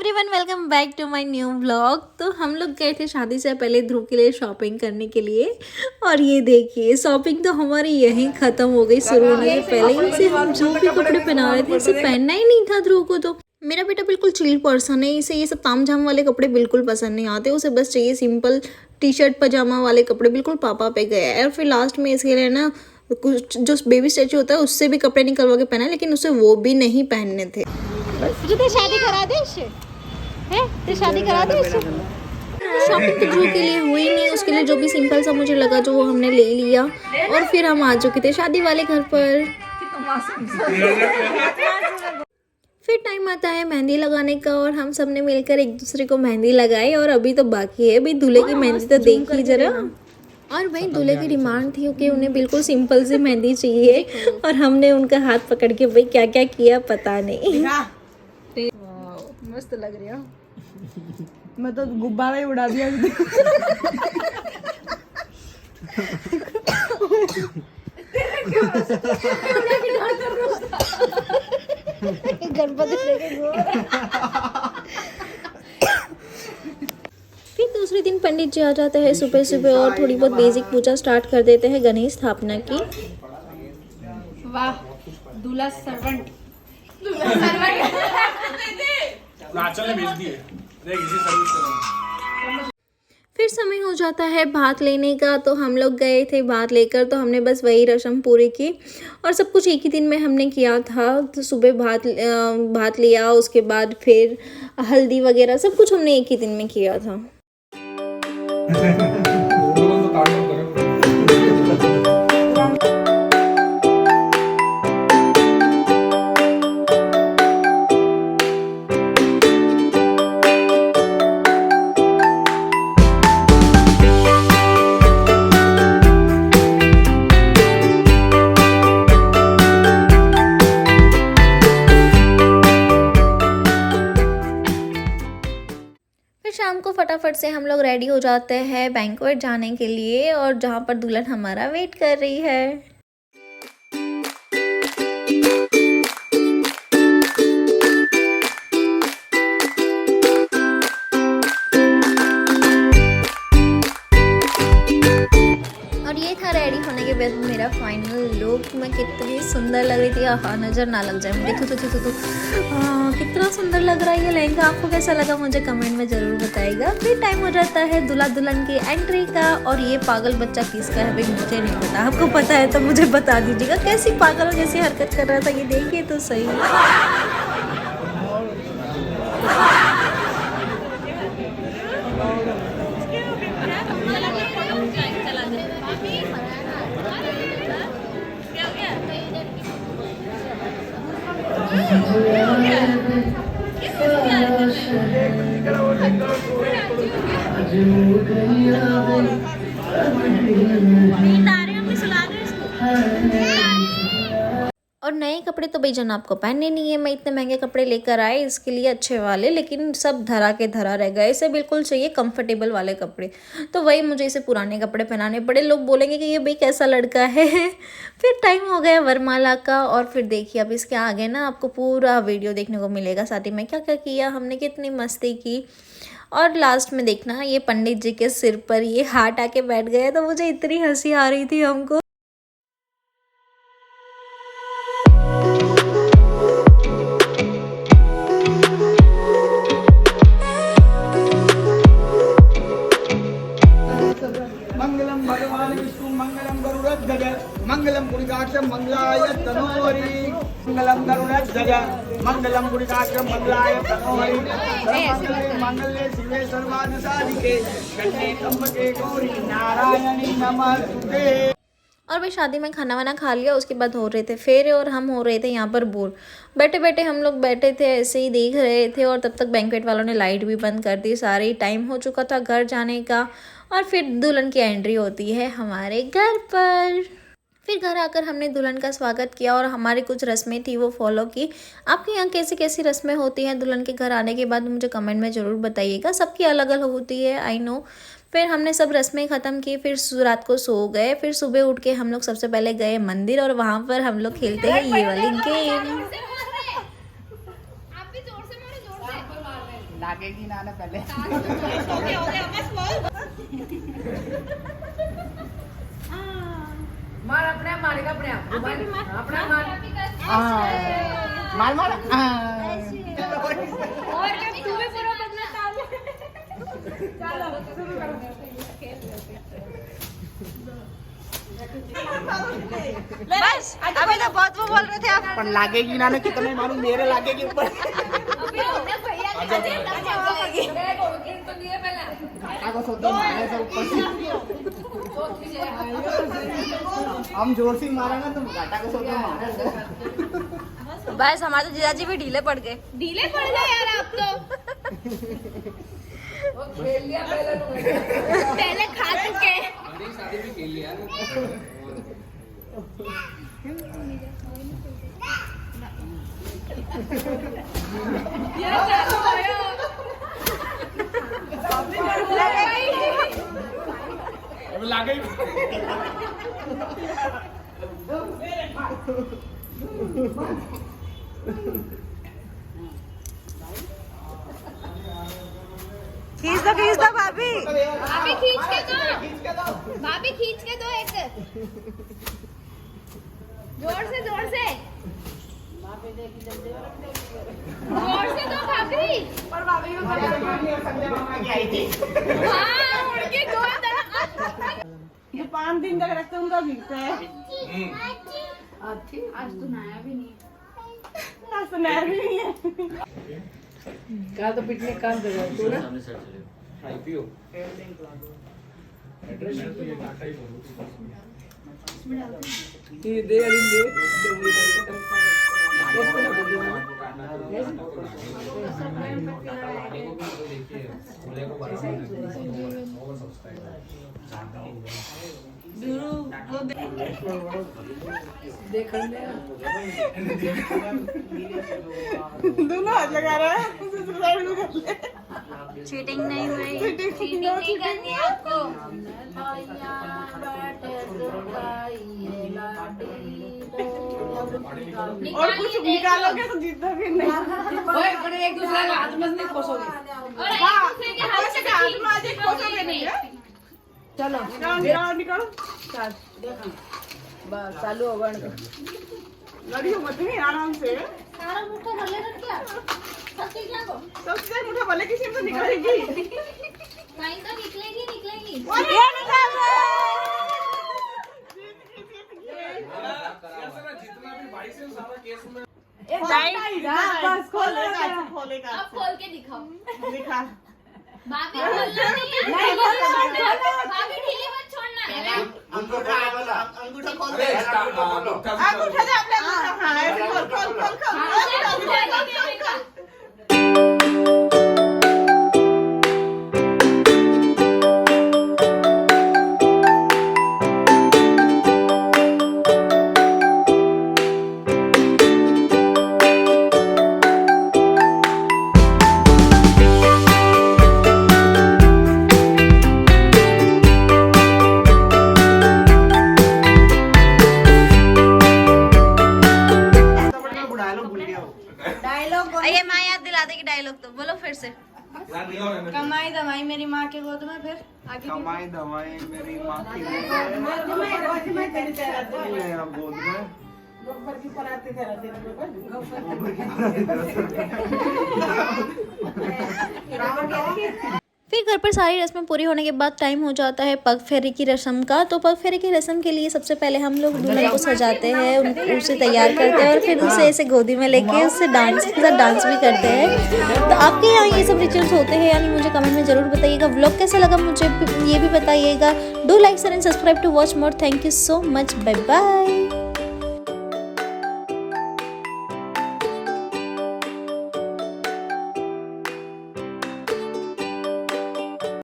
Everyone, welcome back to my new vlog. तो हम लोग गए थे शादी से पहले ध्रुव के लिए शॉपिंग करने के लिए। और ये देखिए, शॉपिंग तो हमारी यहीं ख़त्म हो गई शुरू होने से पहले। इनसे हम जो भी कपड़े पहना रहे थे इसे पहनना ही नहीं था ध्रुव को। तो मेरा बेटा बिल्कुल चिल पर्सन है, इसे ये सब तामझाम वाले कपड़े बिल्कुल पसंद नहीं आते। उसे बस चाहिए सिंपल टी शर्ट पजामा वाले कपड़े। बिल्कुल पापा पे गया है। और फिर लास्ट में इसके लिए ना कुछ जो बेबी स्टैचू होता है उससे भी कपड़े निकलवा के पहना, लेकिन उसे वो भी नहीं पहनने थे। तुझे शादी करा दे इससे, हैं? तो शादी करा दे इससे। शॉपिंग तो ध्रुव के लिए हुई नहीं, उसके लिए जो भी सिंपल सा मुझे लगा जो वो हमने ले लिया। और फिर हम आ चुके थे शादी वाले घर पर। फिर टाइम आता है मेहंदी लगाने का और हम सब ने मिलकर एक दूसरे को मेहंदी लगाई। और अभी तो बाकी है भाई दूल्हे की मेहंदी, तो देखिए जरा। और भाई दूल्हे की डिमांड थी कि उन्हें बिल्कुल सिंपल सी मेहंदी चाहिए। और हमने उनका हाथ पकड़ के भाई क्या क्या किया पता नहीं। मस्त लग रही है। मैं तो गुब्बारा ही उड़ा दिया। गणपति फिर दूसरे दिन पंडित जी आ जाते हैं सुबह सुबह और थोड़ी बहुत बेसिक पूजा स्टार्ट कर देते हैं गणेश स्थापना की। वाह, दूल्हा सर्वेंट। फिर समय हो जाता है भात लेने का। तो हम लोग गए थे भात लेकर, तो हमने बस वही रस्म पूरी की और सब कुछ एक ही दिन में हमने किया था। तो सुबह भात लिया, उसके बाद फिर हल्दी वगैरह सब कुछ हमने एक ही दिन में किया था। शाम को फटाफट से हम लोग रेडी हो जाते हैं बैंक्वेट जाने के लिए, और जहाँ पर दुल्हन हमारा वेट कर रही है। और ये था रेडी होने के बाद मेरा फाइनल लुक। मैं कितनी सुंदर लग रही थी, आहा नज़र ना लग जाए मुझे। कितना सुंदर लग रहा है ये लहंगा। आपको कैसा लगा मुझे कमेंट में ज़रूर बताइएगा। फिर टाइम हो जाता है दूल्हा दुल्हन की एंट्री का। और ये पागल बच्चा किसका है भाई मुझे नहीं पता, आपको पता है तो मुझे बता दीजिएगा। कैसी पागल जैसी हरकत कर रहा था ये देखिए तो सही। और नए कपड़े तो भाई जन आपको पहनने नहीं है। मैं इतने महंगे कपड़े लेकर आए इसके लिए अच्छे वाले, लेकिन सब धरा के धरा रह गए। इसे बिल्कुल चाहिए कंफर्टेबल वाले कपड़े, तो वही मुझे इसे पुराने कपड़े पहनाने पड़े। लोग बोलेंगे कि ये भाई कैसा लड़का है। फिर टाइम हो गया वरमाला का। और फिर देखिए अब इसके आगे ना आपको पूरा वीडियो देखने को मिलेगा शादी में क्या क्या किया हमने, कितनी मस्ती की। और लास्ट में देखना ये पंडित जी के सिर पर ये हार्ट आके बैठ गया, तो मुझे इतनी हंसी आ रही थी हमको। मंगलम भगवान विष्णु मंगलम गरुड़ध्वज मंगलम गुणिकाक्षम मंगलाय तनोहरि मंगलम गरुड़ध्वज मंगलम गुणिकाक्षम मंगलाय तनोहरि मंगले शिवे सर्वार्थ साधिके शरण्ये त्र्यंबके गौरी नारायणी नमस्ते। और भाई शादी में खाना वाना खा लिया, उसके बाद हो रहे थे फेरे और हम हो रहे थे यहाँ पर बोर। बैठे बैठे हम लोग बैठे थे ऐसे ही देख रहे थे। और तब तक बैंक्वेट वालों ने लाइट भी बंद कर दी सारी। टाइम हो चुका था घर जाने का। और फिर दुल्हन की एंट्री होती है हमारे घर पर। फिर घर आकर हमने दुल्हन का स्वागत किया और हमारी कुछ रस्में थी वो फॉलो की। आपके यहाँ कैसी कैसी रस्में होती हैं दुल्हन के घर आने के बाद मुझे कमेंट में ज़रूर बताइएगा। सबकी अलग अलग होती है, आई नो। फिर हमने सब रस्में ख़त्म की, फिर रात को सो गए। फिर सुबह उठ के हम लोग सबसे पहले गए मंदिर और वहाँ पर हम लोग खेलते हैं ये वाली गेम। लागेगी ना पहले। मार अपने मारेगा अपने आप अपना मार मार मार। और क्या तू भी पूरा बदला डाल। बस अभी तो बहुत वो बोल रहे थे आप। पर लागेगी ना कितने मारूं, मेरे लागेगी ऊपर। घाटा को सोचो मारे से ऊपर से। हम जोर से मारा ना तुम घाटा को सोचो मारे। बस हमारे तो जीजाजी भी ढीले पड़ गए। ढीले पड़ गए यार आप तो। खेल लिया पहले खा चुके। शादी भी खेल लिया लागे खींच दो भाभी। भाभी खींच के दो। भाभी खींच के दो एक। जोर से जोर से। जोर से दो भाभी। पर भाभी को संजय मामा की आई थी। हाँ उड़ के दो तरफ। ये 5 दिन तक रखते हैं उनका भीगता है। आज तो नया भी नहीं। आज तो नया भी नहीं है। क्या तो पिटने काम कर रहा है तू ना आईपीओ ये दे अरे दे दोनों हाथ लगा रहा है। चीटिंग नहीं हुई। चीटिंग नहीं करनी है आपको। और कुछ निकालोगे तो जीतोगे नहीं। ओए बड़े एक दूसरे का हाथ मत नहीं खोसोगे और एक दूसरे के हाथ से हाथ में आज एक खोसोगे नहीं है। चलो निकालो निकालो। बस चालू होगा लड़ी हो मत नहीं, आराम से। सारा मुट्ठा भर ले रख क्या? सबके क्या को? सबसे मुठा भले किसी में तो निकलेगी। कहीं तो निकलेगी निकलेगी। ये निकाल लो। जितना भी भाई से सारा केस में बस खोलेगा खोलेगा। अब खोल के दिखाओ। दिखा। भाभी खोलना नहीं है। नहीं खोलना। भाभी ढीली मत छोड़ना। अंगूठा खोल दे। अंगूठा दे अपने अंगूठा। हाँ ऐसे खोल खोल खोल खोल। ये माँ याद दिला देगी डायलॉग तो बोलो फिर से। कमाई दवाई मेरी माँ के गोद में फिर आगे कमाई दवाई मेरी माँ की गोद में। गोबर की पराते थे रहते फिर घर पर सारी रस्में पूरी होने के बाद टाइम हो जाता है पग फेरे की रस्म का। तो पग फेरे की रस्म के लिए सबसे पहले हम लोग दूल्हे को सजाते हैं, उसे तैयार करते हैं और फिर उसे ऐसे गोदी में लेके उससे डांस के साथ डांस भी करते हैं। तो आपके यहाँ ये सब रिचुअल्स होते हैं यानी मुझे कमेंट में ज़रूर बताइएगा। व्लॉग कैसा लगा मुझे ये भी बताइएगा। Do like share and subscribe to watch more. Thank you so much. Bye bye.